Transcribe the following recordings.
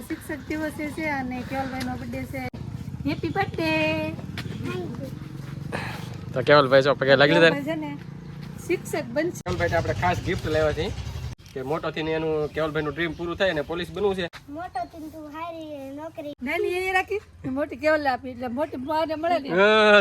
શિક્ષક દિવસ છે અને કેવલભાઈનો બર્થડે છે. Happy birthday. તો કેવલભાઈ જો પગે લાગી લીધા છે ને શિક્ષક બનશે. કેવલભાઈ આપણે ખાસ ગિફ્ટ લેવા છે કે મોટો થઈને એનું કેવલભાઈનું ડ્રીમ પૂરું થાય અને પોલીસ બનવું છે. મોટો થઈને તું હારી નોકરી નાની એ રાખી મોટી કેવલ આપી એટલે મોટી માને મળે ને.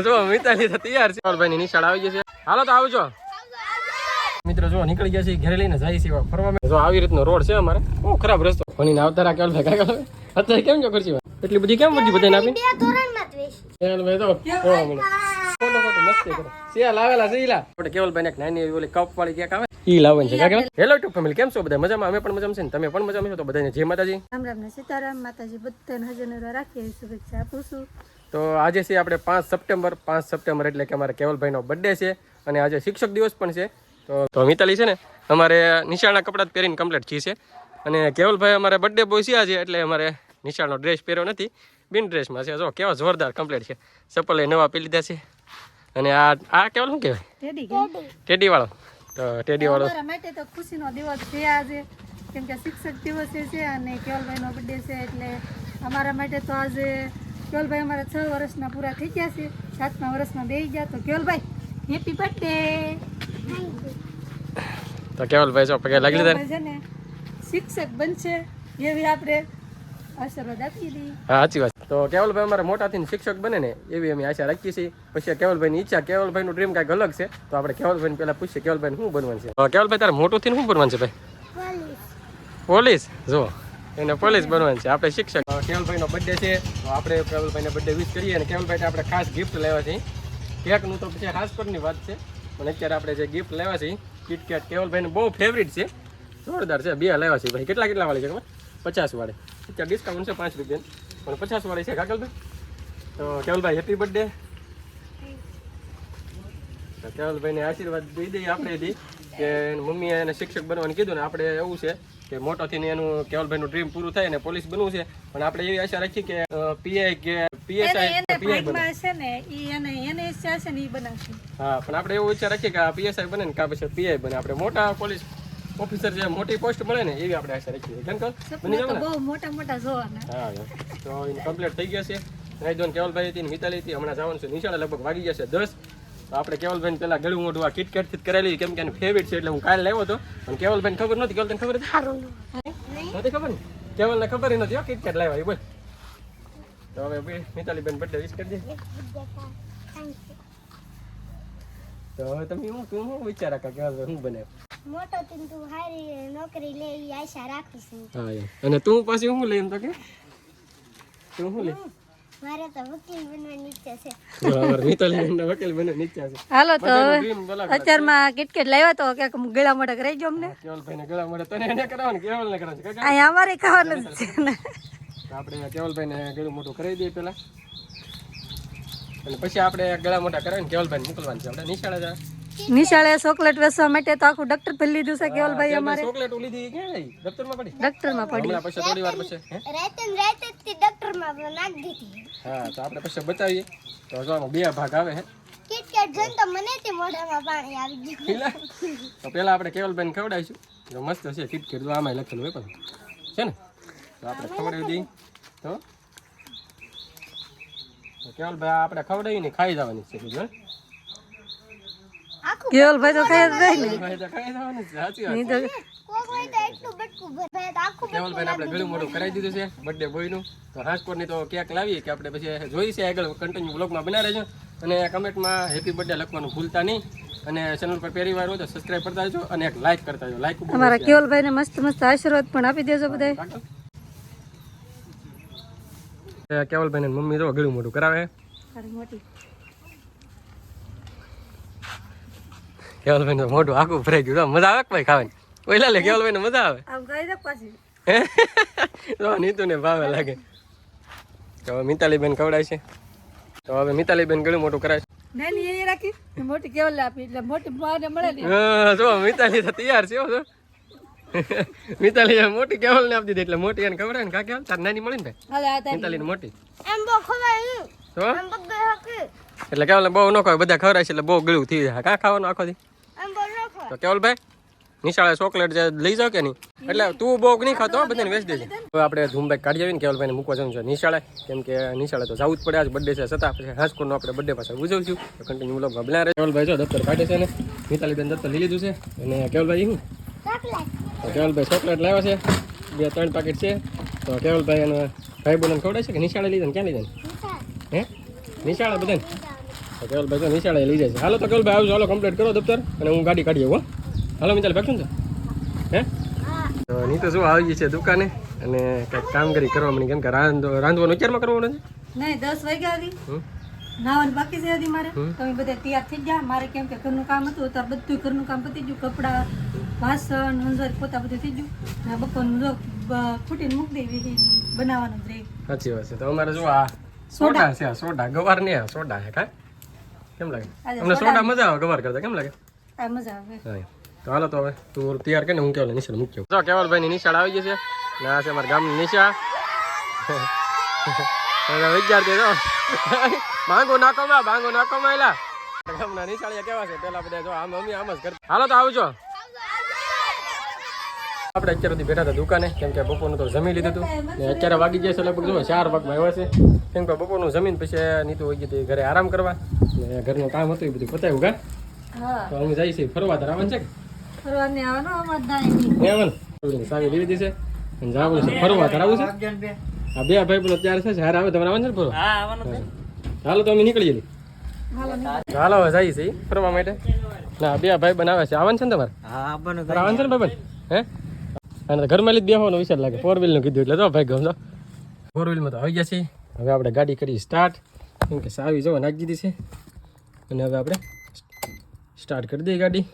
જો મિતાલી તો તૈયાર છે. કેવલભાઈની નિશાળ આવી જશે. હાલો તો આવજો મિત્રો. જો નીકળી ગયા છે ઘરે લઈને જાય છે ફરવા. જો આવી રીતનો રોડ છે અમારે. બહુ ખરાબ રસ્તો. ભણીને આવતા રા કેવલભાઈ કાકા અત્યારે કેમ જો કરશી એટલી બધી કેમ બધી બધાને આપી બે ધોરણમાં જ વેચી. કેવલભાઈ તો ફોટો મસ્તી કરે. સિયા લાવેલા છે ઈલા. આપણે કેવલભાઈને એક નાની એવી ઓલી કપ વાળી કેક આવે ઈ લાવવાની છે કાકા. હેલો ટુ ફેમિલી, કેમ છો બધા? મજામાં? અમે પણ મજામાં છે ને તમે પણ મજામાં છો? તો બધાને જય માતાજી. રામ રામ ને સીતારામ. માતાજી બધાને હજર રાખીએ શુભેચ્છા આપું છું. તો આજે છે આપણે 5 સપ્ટેમ્બર. 5 સપ્ટેમ્બર એટલે કે અમારે કેવલભાઈનો બર્થડે છે અને આજે શિક્ષક દિવસ પણ છે. તો મિતાલી છે ને અમારે નિશાળના કપડાં પહેરીને કમ્પ્લીટ છી છે અને કેવલભાઈ અમારે બર્થડે બોય છે આજે એટલે અમારે નિશાળનો ડ્રેસ પહેર્યો નથી, બિન ડ્રેસમાં છે. જો કેવા જોરદાર કમ્પ્લીટ છે. ચપ્પલ નવા પહેરી લીધા છે અને આ કેવલ શું કહેવાય? ટેડી વાળો. તો ટેડી વાળો અમારા માટે તો ખુશીનો દિવસ છે આજે, કેમ કે શિક્ષક દિવસ છે અને કેવલભાઈનો બર્થડે છે એટલે અમારા માટે તો આજે કેવલભાઈ અમારા 6 વર્ષના પૂરા થઈ ગયા છે. 7મા વર્ષમાં બેસી ગયા. તો કેવલભાઈ હેપી બર્થડે. તો કેવલભાઈ જો પગે લાગી લીધા છે ને શિક્ષક બનશે એવી આપણે આશીર્વાદ આપી દઈએ. હા સાચી વાત. તો કેવલભાઈ અમારે મોટા થઈને શિક્ષક બને ને એવી અમે આશા રાખીએ છીએ. પછી કેવલભાઈની ઈચ્છા, કેવલભાઈનું ડ્રીમ કાંઈક અલગ છે. તો આપણે કેવલભાઈને પહેલા પૂછીએ કેવલભાઈને શું બનવાનું છે. કેવલભાઈ તારે મોટું થઈને શું બનવાનું છે ભાઈ? પોલીસ. જો એને પોલીસ બનવાનું છે. આપણે શિક્ષક. કેવલભાઈનો બર્થડે છે તો આપણે કેવલભાઈને બર્થડે વિશ કરીએ અને કેવલભાઈને આપણે ખાસ ગિફ્ટ લેવા છે. કેકનું તો પછી ખાસ પરની વાત છે પણ અત્યારે આપણે જે ગિફ્ટ લેવા છે કિટકેટ કેવલભાઈને બહુ ફેવરિટ છે, જોરદાર છે. 2 લેવા છે ભાઈ. કેટલા વાળી છે ખબર? 50 વાળી. અત્યારે ડિસ્કાઉન્ટ છે 5 રૂપિયા પણ 50 વાળી છે કાકલભાઈ. તો કેવલભાઈ હેપી બર્થડે. તો કેવલભાઈને આશીર્વાદ દઈ દઈએ આપણે કે મમ્મીએ એને શિક્ષક બનવાનું કીધું ને આપણે એવું છે કે મોટો થઈને એનું કેવલભાઈનું ડ્રીમ પૂરું થાય અને પોલીસ બનવું છે પણ આપણે એવી આશા રાખી કે પીઆઈ કે પીએસઆઈ છે ને ઈ એને ઈચ્છા છે ને ઈ બનાવશે. હા પણ આપણે એવું ઈચ્છા રાખીએ કે આ પીએસઆઈ બને ને કાં પછી પીઆઈ બને. આપણે મોટા પોલીસ ઓફિસર જે મોટી પોસ્ટ મળે ને એવી આપણે આશા રાખીએ. કેમ કે બહુ મોટા જોવાના. હા તો એને કમ્પ્લીટ થઈ ગયા છે. રાઈદોન કેવલભાઈ હતી, મિતાલી હતી. હમણાં જવાનું છે નિશાળે. લગભગ વાગી ગયા છે 10. તો આપણે કેવલભાઈને પેલા ગળું મોઢું આ કિટકેટથી કરાયેલી કેમ કે એને ફેવરિટ છે એટલે હું કાલે લાવ્યો હતો પણ કેવલભાઈને ખબર નહોતી. કેવલભાઈને ખબર નથી ખબર ને કેવલને ખબર નથી કિટકેટ લાવ્યા એ બોલ. તો હવે મિતાલીબેન બર્થડે વિશ કરી દે. તો હવે તમે તું વિચાર રાખા કે શું બને? મોટો થઈને તું હારી નોકરી લે એ આશા રાખું છું. હા અને તું પાછી શું લઈ એમ તો કે તું શું લઈ? મારે તો વકીલ બનવાની ઈચ્છા છે. બરાબર. મિતાલીબેન વકીલ બનવાની ઈચ્છા છે. હાલો તો અત્યારમાં કિટકેટ લાવ્યા તો કે ગળા મોઢા કરાઈ ગયો અમને. કેવલભાઈને ગળા મોઢા તને એને કરાવવાનું કેવલને કરાવવાનું છે. અહીંયા અમારે ખાવાનું છે ને. આપણે કેવલભાઈને ગળું મોટું કરાવી દઈએ પેલા અને પછી આપણે ગળા મોટા કરાવીને કેવલભાઈને મોકલવાનું છે. આપણે નિશાળે ચોકલેટ વેચવા માટે તો આખું ડોક્ટર ભરી લીધું છે કેવલભાઈ અમારે. ચોકલેટ લીધી ક્યાં ગઈ? દફતરમાં પડી. ડોક્ટરમાં પડી. હમણાં પછી થોડી વાર પછી રાતે જ ડોક્ટરમાં નાખી દીધી. હા તો આપણે પછી બતાવીએ. તો જો 2 ભાગ આવે છે. કિટકેટ જોઈને તો મને તે મોઢામાં પાણી આવી ગયું. તો પેલા આપણે કેવલભાઈને ખવડાવીશું. જો મસ્ત છે કિટકેટ. જો આમાં લખેલું હોય પણ છે ને તો આપણે ખવડાવી દઈએ. તો કેવલભાઈ આપણે ખવડાવીને ખાઈ જવાની છે બીજું. કેવલભાઈ તો ખાઈ જ રહી ને. ખાઈ જવાની છે. સાચી વાત. કોક હોય તો એટલું બટકું ભરે તો આખું કેવલભાઈને આપણે ગળું મોટું કરાવી દીધું છે બર્થડે બોયનું. તો રાજકોટની તો કેક લાવીએ કે આપણે પછી જોઈ છે આગળ કન્ટિન્યુ બ્લોગમાં બના રહેજો અને કમેન્ટમાં હેપી બર્થડે લખવાનું ભૂલતા નહીં અને ચેનલ પર પહેલી વાર હોય તો સબસ્ક્રાઇબ કરતા રહેજો અને એક લાઈક કરતા રહેજો. લાઈક અમારા કેવલભાઈને મસ્ત આશીર્વાદ પણ આપી દેજો બધાય. કેવલભાઈને મમ્મી જો ગળું મોટું કરાવે. કેવલભાઈને મોઢું આખું ભરાઈ ગયું. મજા આવે ભાઈ ખાવાની? ઓઈલા લે કેવલભાઈને મજા આવે. આમ ખાઈ દે પાછી. તો નીતુને ભાવે લાગે. તો મિતાલીબેન ખવડાય છે. તો હવે મિતાલીબેન ગળું મોટું કરાય છે. નાની એ રાખી મોટી કેવલ આપી એટલે મોટી માને મળે ને. હા જો મિતાલી તો તૈયાર છે. જો મિતાલી મોટી કેવલને આપી દીધી એટલે મોટી એને ખવડાય ને. કા કેવલ તાર નાની મળી ને ભાઈ? મિતાલીને મોટી એમ બહુ ખવાય તો એમ બગડે હકે એટલે કેવલને બહુ ન ખવાય. બધા ખવડાય છે એટલે બહુ ગળું થઈ જાય. કા ખાવાનું આખો દી? એમ બહુ ન ખવાય. તો કેવલભાઈ નિશાળે ચોકલેટ જે લઈ જાવ કે નહીં એટલે તું બહુ નહીં ખાતો બધાને વેચ દેજે. હવે આપણે ધૂમભાઈ કાઢી આવીને કેવલભાઈને મૂકવા જવાનું છે નિશાળે, કેમ કે નિશાળે તો જવું જ પડે. આજ બર્થડે છે છતાં પછી હાંસકોરનો આપણે બર્થડે પાસે ઉજવશું. તો કન્ટિન્યુ વ્લોગમાં બના રહે. કેવલભાઈ જો દફતર કાઢે છે ને મિતાલીબેન દફતર લઈ લીધું છે અને કેવલભાઈ શું તો કેવલભાઈ ચોકલેટ લાવ્યા છે 2-3 પેકેટ છે. તો કેવલભાઈ અને ભાઈ બોલાને ખવડાય છે કે નિશાળે લીધા ને ક્યાં લીધા હે નિશાળે બધાને તો કેવલભાઈ તો નિશાળે લઈ જાય છે. હાલો તો કેવલભાઈ આવજો, હાલો કમ્પ્લીટ કરો દફતર અને હું ગાડી કાઢી આવું. હાલો મિતાલી બેઠું ને હે તો નહીં તો શું આવી ગઈ છે દુકાને અને કંઈક કામગીરી કરવા મળી, કેમ કે રાંધવાનું વિચારમાં કરવાનું છે નહીં 10 વાગ્યા હતી નાવાનું બાકી છે હજી મારે. તમે બધા તૈયાર થઈ ગયા. મારે કેમ કે ઘરનું કામ હતું અત્યારે બધું ઘરનું કામ પતી ગયું. કપડાં વાસણ હંજર પોતા બધું થઈ ગયું ને બપોરનું જો ફૂટીને મૂકી દેવી બનાવવાનું જ રહી. સાચી વાત છે. તો અમારે જો આ સોડા છે, આ સોડા ગવાર ને આ સોડા છે કા કેમ લાગે અમને સોડા મજા આવે ગવાર કરતા કેમ લાગે આ મજા આવે. હા તો હાલો તો હવે તું તૈયાર કરીને હું કેવલ નિશાળ મૂક્યો. જો કેવલભાઈ ની નિશાળ આવી ગઈ છે ને આ છે અમારા ગામની નિશા વિદ્યાર્થી જો માંગો નાખો એલા ગામના નિશાળિયા કેવા છે પેલા બધા જો આમ અમે આમ જ કરતા. હાલો તો આવજો. આપણે અત્યાર સુધી બેઠા હતા દુકાને, કેમ કે બપોરનું તો જમી લીધું હતું ને અત્યારે વાગી જાય છે લગભગ જો 4 વાગમાં આવ્યા છે, કેમ કે બપોરનું જમીન પછી નીતુ વહી ગઈ હતી ઘરે આરામ કરવા ને ઘરનું કામ હતું એ બધું પતાવ્યું કા. તો અમે જઈએ છીએ ફરવા. તાર આવવાનું છે કે ફરવાની આવવાનો અમાર દાઈ સાવી લીધી છે અને જવાનું છે ફરવા. તાર આવું છે આ બે ભાઈ બોલો ત્યારે છે હાર આવે તમારે આવવાનું છે ને ફરવા. હાલો તો અમે નીકળી જઈએ. હાલો હવે જઈએ છીએ ફરવા માટે. ના બે ભાઈ બનાવે છે આવવાનું છે ને તમારે આવવાનું છે ને ભાઈ હે અને ઘરમાં લઈ બેસવાનો વિચાર લાગે. 4 વ્હીલનું કીધું એટલે તો ભાઈ ગમતો 4 વ્હીલમાં તો આવી ગયા છે. હવે આપણે ગાડી કરી સ્ટાર્ટ, કેમ કે સાવી જો નાખી દીધી છે અને હવે આપણે સ્ટાર્ટ કરી દઈએ ગાડી.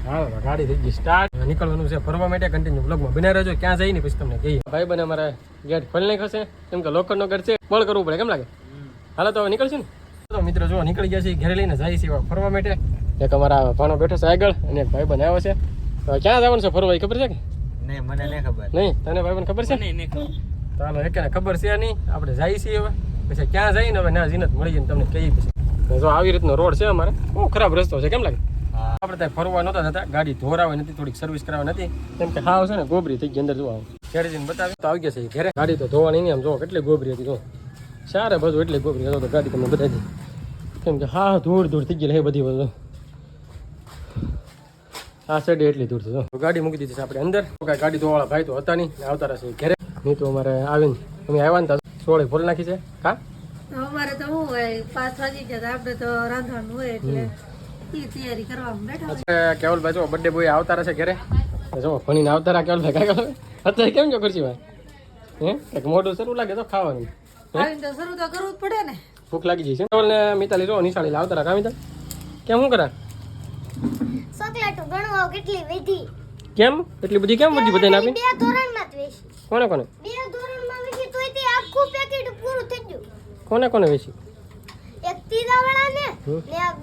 હા ગાડી થઈ ગઈ સ્ટાર્ટ. નીકળવાનું છે ફરવા માટે. કન્ટિન્યુ બ્લોગમાં બના રહેજો. ક્યાં જઈને પછી તમને કહીએ. ભાઈ બને અમારે ગેટ ખોલી નાખ્યો છે, કેમ કે લોકરનો ગેટ છે, બળ કરવું પડે કેમ લાગે. હાલો તો હવે નીકળશું ને. તો મિત્રો જો નીકળી ગયા છે ઘરે લઈને જાય છે ફરવા માટે. એક અમારા ભાણો બેઠો છે આગળ અને એક ભાઈ બને આવ્યો છે. તો ક્યાં જવાનું છે ફરવા એ ખબર છે કે નહીં? મને નહીં ખબર. નહીં તને ભાઈ બને ખબર છે? ચાલો એક ખબર છે નહીં. આપણે જઈએ છીએ હવે પછી ક્યાં જઈને હવે ના જીનત મળી જઈને તમને કહીએ પછી. જો આવી રીતનો રોડ છે અમારે, બહુ ખરાબ રસ્તો છે કેમ લાગે. આપણે ત્યાં ફરવા નહોતા થતા, ગાડી ધોરાવી નથી, થોડીક સર્વિસ કરાવવા નથી, કેમ કે હાવ છે ને ગોબરી થઈ ગઈ અંદર જોવા. ઘરે જઈને બતાવી તો આવી ગયા છે ઘરે. ગાડી તો ધોવાની નહીં, આમ જો કેટલી ગોબરી હતી. જો સારે બધું એટલી ગોબરી હતો તો ગાડી તમને બતાવી, કેમ કે હા ધૂળ થઈ ગઈ બધી બધું. આ સાઈડ એટલી દૂર છે. ગાડી મૂકી દીધી છે આપણે અંદર. કાંઈ ગાડી ધોવાળા ભાઈ તો હતા નહીં, આવતા રહેશે ઘરે. નહીં તો અમારે આવીને અમે આવ્યા ને સોળે ફોલ નાખી છે હા. અમારે તો શું હોય 5 વાગી ગયા આપણે તો રાંધવાનું હોય એટલે એ તૈયારી કરવામાં બેઠા. કેવલભાઈ જો બર્થડે બોય આવતા રહેશે ઘરે. જો ભણીને આવતા રહ્યા કેવલભાઈ. કાંઈ કરો અત્યારે કેમ છો ખુરશી ભાઈ? હે કંઈક મોઢું શરૂ લાગે તો ખાવાનું આવીને તો શરૂ તો કરવું જ પડે ને. ભૂખ લાગી જાય છે. કેવલ ને મિતાલી જો નિશાળી આવતા રહ્યા. કામિતા કેમ શું કરા? ચોકલેટો ગણવા કેટલી વધી. કેમ એટલી બધી કેમ બધી બધાને આપી? 2 ધોરણમાં જ વેચી. કોને 2 ધોરણમાં વેચી તોય તે આખું પેકેટ પૂરું થઈ ગયું. કોને વેચી? એક ત્રીજા વાળા ને એક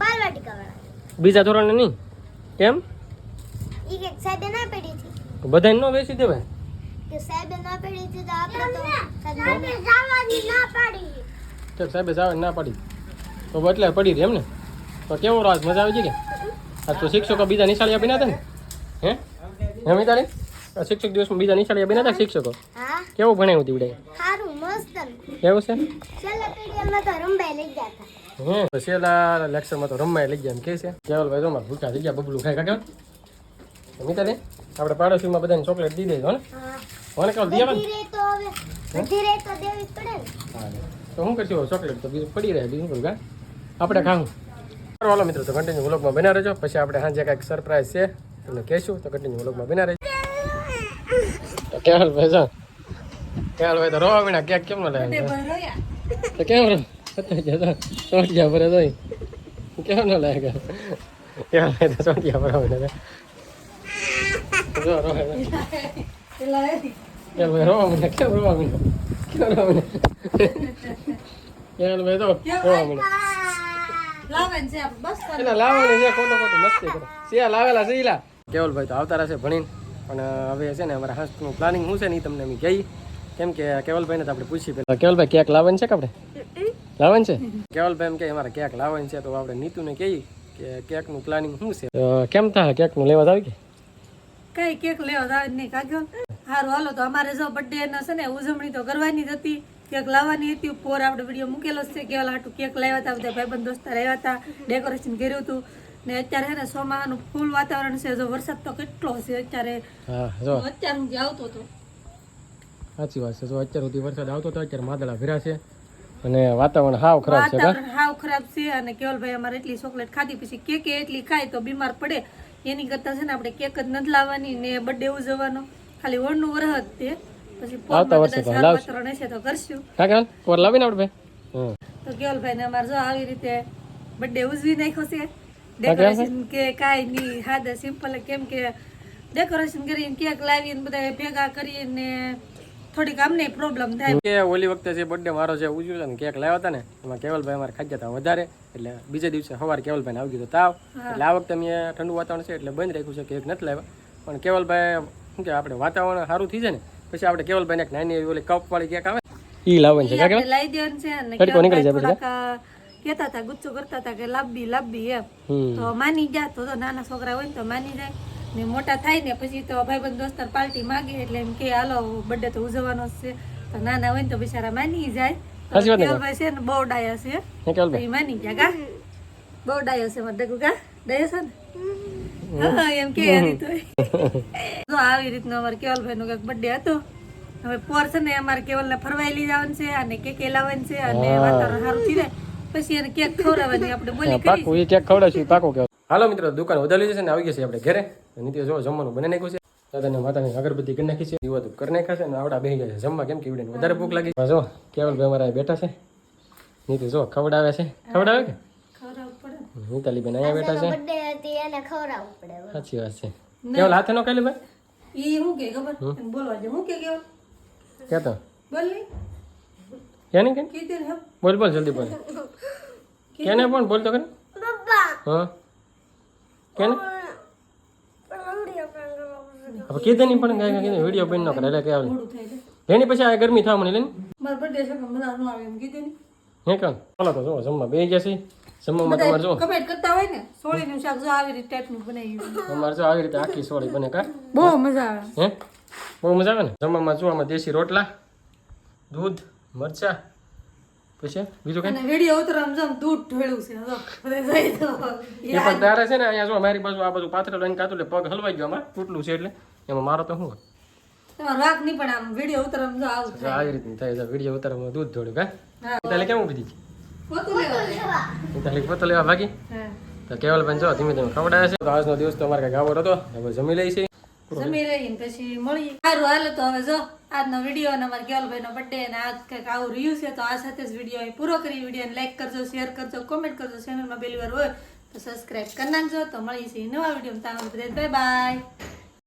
12 વાટિકા વાળા. બીજા ધોરણને નહીં કેમ? ઈ એક સાહેબે ના પડી હતી. બધાને નો વેચી દેવાય. કે સાહેબે ના પડી હતી તો આપણે તો સાહેબે જવાની ના પાડી. તો સાહેબે જાવ ના પડી તો એટલે પડી રહી એમ ને. તો કેવો રાજ મજા આવી ગઈ કે આ તો શિક્ષકો બીજા નિશાળી આપી ના હતા ને હે હે મિતાલી? શિક્ષક દિવસમાં બીજા નિશાળી આપી ના હતા શિક્ષકો? હા કેવું ભણાવ્યું હતું બધાએ? સારું મસ્ત. કેવું છે? છેલ્લા પીરિયડમાં તો રંબાઈ લઈ ગયા હતા. હે છેલ્લા લેક્ચરમાં તો રમાય લઈ ગયા એમ કે છે. કેવલભાઈ જો મારા ભૂખા થઈ ગયા બબલું ખાઈ કાઢ્યો. મિતાલી આપણે પાડોશીમાં બધાને ચોકલેટ દી દેજો ને. મને કેવલ દે બધી રે તો હવે બધી રે તો દેવી જ પડે ને. હા તો શું કરશું ચોકલેટ તો બીજું પડી રહે બીજું કરું કા આપણે ખાવું. હાલો મિત્રો તો કન્ટિન્યુ વ્લોગમાં બના રહેજો. પછી આપણે સાંજે કાંઈક સરપ્રાઈઝ છે તમને કહેશું તો કન્ટિન્યુ વ્લોગમાં બના રહેજો. કેવલભાઈ જો કેવલભાઈ તો રોવા મીના કેક કેમ ન લાગે તો કેમ રો સોટિયા ભરે જોઈ કેમ ન લાગે કેવલભાઈ તો સોટિયા ભરાવે ને જો રોવા કેવલભાઈ રોવા મીના કેમ રોવા મીના કેવલભાઈ તો રોવા મીના લાવવાનું છે બસ એના લાવવાની છે ખોટું મસ્તી કરે સિયા લાવેલા છે ઈલા. કેવલભાઈ તો આવતા રહેશે ભણીને પણ હવે છે ને અમારા હાસ્ટનું પ્લાનિંગ શું છે ને એ તમને અમે કહી, કેમ કે કેવલભાઈને તો આપણે પૂછી પહેલાં. કેવલભાઈ કેક લાવવાની છે કે આપણે લાવવાની છે? કેવલભાઈ એમ કે અમારે કેક લાવવાની છે તો આપણે નીતુને કહીએ કે કેકનું પ્લાનિંગ શું છે. કેમ થાય કેકનું લેવા આવી કે કઈ કેક લેવા આવે નહીં કાગ્યો. સારું હાલો તો અમારે જો બર્થડે નો છે ને ઉજવણી તો કરવાની જ હતી, કેક લાવવાની હતી. પોર આપણે વિડીયો મૂકેલો છે કેવલ હાટું કેક લાવ્યા હતા, બધા ભાઈબંધ દોસ્તાર આવ્યા હતા, ડેકોરેશન કર્યું હતું. ને અત્યારે છે ને ચોમાસાનું ફૂલ વાતાવરણ છે, જો વરસાદ તો કેટલો છે અત્યારે. હા જો અત્યારનું જે આવતો હતો. સાચી વાત છે. જો અત્યાર સુધી વરસાદ આવતો હતો, અત્યારે માદળા ભર્યા છે અને વાતાવરણ હાવ ખરાબ છે. વાતાવરણ હાવ ખરાબ છે. અને કેવલભાઈ અમારે એટલી ચોકલેટ ખાધી પછી કેક એટલી ખાય તો બીમાર પડે, એની કરતા છે ને આપણે કેક જ નથી લાવવાની ને બર્થડે ઉજવવાનો, ખાલી ઓળનું વરસ તે પછી વાતાવરણ હશે તો કરશું. પોર લાવીને આપણે ભાઈ તો કેવલભાઈ ને અમારે જો આવી રીતે બર્થડે ઉજવી નાખ્યો છે. ડેકોરેશન કે કાંઈ નહીં, સાદા સિમ્પલ, કેમ કે ડેકોરેશન કરીને કેક લાવીને બધા ભેગા કરીને થોડીક અમને પ્રોબ્લેમ થાય. કે ઓલી વખતે જે બર્થડે મારો જે ઉજવ્યો ને કેક લાવ્યા હતા ને એમાં કેવલભાઈ અમારે ખાઈ ગયા હતા વધારે, એટલે બીજે દિવસે સવારે કેવલભાઈ આવી ગયો તાવ. એટલે આ વખતે મેં ઠંડુ વાતાવરણ છે એટલે બંધ રાખ્યું છે, કેક નથી લાવ્યા. પણ કેવલભાઈ શું કે આપણે વાતાવરણ સારું થઈ જાય ને પછી આપણે કેવલભાઈ એક નાની ઓલી કપ વાળી કેક આવે ઈ લાવવાની છે. લાવી દેવાનું છે. અને કેવલભાઈ કેતા હતા, ગુસ્સો કરતા હતા કે લાંબી એમ, તો માની જા. તો નાના છોકરા હોય ને તો માની જાય, ને મોટા થાય ને પછી તો ભાઈબંધ દોસ્તાર પાર્ટી માંગે એટલે એમ કે હાલો બર્થડે તો ઉજવવાનો જ છે. તો નાના હોય ને તો બિચારા માની જાય. કેવલભાઈ છે ને બહુ ડાયા છે, માની ગયા કા બહુ ડાયો છે. મારે દેખું કા ડાયો છે ને, હા એમ કે તો આવી રીતનું અમારે કેવલભાઈ નું કઈક બર્થડે હતો. હવે પોર છે ને અમારે કેવલ ને ફરવાઈ લઈ જવાનું છે અને કેક લાવવાનું છે અને વાતાવરણ સારું થઈ જાય પછી એને કેક ખવડાવવાની આપણે બોલી પાકું એ કેક ખવડાવશું પાકું કેવું. હાલો મિત્રો દુકાન વધારી લીધી છે ને આવી ગઈ છે આપણે ઘરે. નીતિ જો જમવાનું બની નાખ્યું છે, દાદાને માતાની અગરબત્તી કરી નાખી છે, દીવા તો કરી નાખ્યા છે ને આવડા બેસી ગયા છે જમવા, કેમ કે ઈવડે વધારે ભૂખ લાગી. જો કેવલભાઈ અમારા બેઠા છે, નીતિ જો ખવડાવે છે. ખવડાવે કે નીતાલી બેન અહીંયા બેઠા છે. બર્થડે હતી એને ખવડાવવું પડે. સાચી વાત છે. કેવલ હાથે નો ખાલી ભાઈ ઈ હું કે ખબર બોલવા દે હું કે કેવલ કેતો બોલ ની કેની કે કીધે ને બોલ બોલ જલ્દી બોલ કેને પણ બોલ તો કરે પપ્પા હા કેને હવે કીધે નહીં પણ કઈ કીધે વિડીયો બન ન કરે એટલે કે આવે એની પછી આ ગરમી થવા મને લઈને મારો બર્થડે છે પણ મજા ન આવે એમ કીધે ને હે કાં ચાલો તો જો જમવા બે ગયા છે. જમવામાં તમારે જો કમેન્ટ કરતા હોય ને સોળીનું શાક જો આવી રીતે ટાઈપનું બનાવ્યું અમારે જો આવી રીતે આખી સોળી બને કા બહુ મજા આવે. હે બહુ મજા આવે ને. જમવામાં જો આમાં દેશી રોટલા, દૂધ, મરચા, પછી બીજું કઈ અને વિડિયો ઉતરવામાં જો દૂધ ઢોળ્યું છે જો બધે જઈ તો એ પણ તારે છે ને અહીંયા જો મારી બાજુ આ બાજુ પાથરે લઈને કાતું એટલે પગ હલવાઈ ગયો અમારે તૂટલું છે એટલે એમાં મારો તો શું તમારો રાગ નહીં પણ આમ વિડિયો ઉતરવામાં જો આવું થાય. આવી રીતની થાય વિડીયો ઉતારવામાં દૂધ ધોડ્યું કા એટલે કેમ ઉભી હતી પોતું લેવા એટલે પોતો લેવા ભાગી. તો કેવલભાઈ જો ધીમે ધીમે ખવડાવે છે. તો આજનો દિવસ તો અમારે કઈ ગાવો હતો, હવે જમી લઈ છે, જમી રહીને પછી મળીએ. સારું હાલો તો હવે જો આજનો વિડીયો અને અમારા કેવલભાઈ નો બર્થડે અને આજ કંઈક આવું રહ્યું છે. તો આ સાથે જ વિડીયો પૂરો કરી. વિડીયોને લાઈક કરજો, શેર કરજો, કોમેન્ટ કરજો. ચેનલમાં પહેલી વાર હોય તો સબસ્ક્રાઈબ કરી નાખજો. તો મળીએ છીએ નવા વિડીયો. Bye bye.